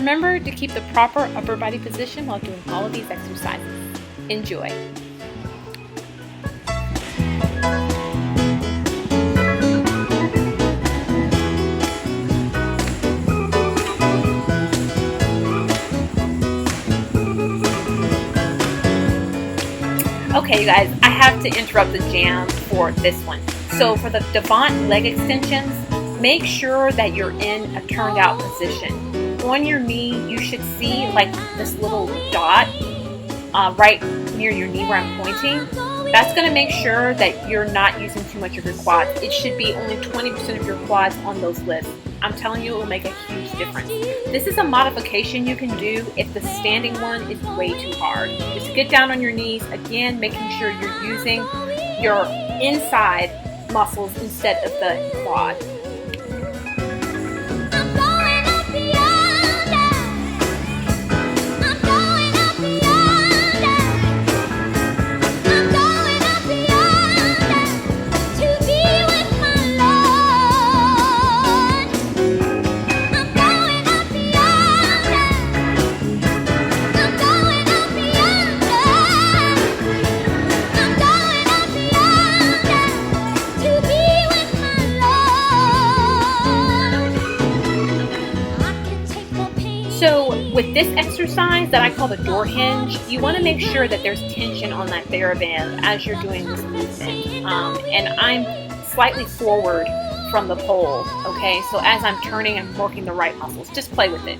remember to keep the proper upper body position while doing all of these exercises. Enjoy. Okay, you guys, I have to interrupt the jam for this one. So for the Devant leg extensions, make sure that you're in a turned out position. On your knee, you should see like this little dot right near your knee where I'm pointing. That's going to make sure that you're not using too much of your quads. It should be only 20% of your quads on those lifts. I'm telling you, it will make a huge difference. This is a modification you can do if the standing one is way too hard. Just get down on your knees, again, making sure you're using your inside muscles instead of the quad. So with this exercise that I call the door hinge, you want to make sure that there's tension on that TheraBand as you're doing this movement. And I'm slightly forward from the pole, okay? So as I'm turning, I'm working the right muscles. Just play with it.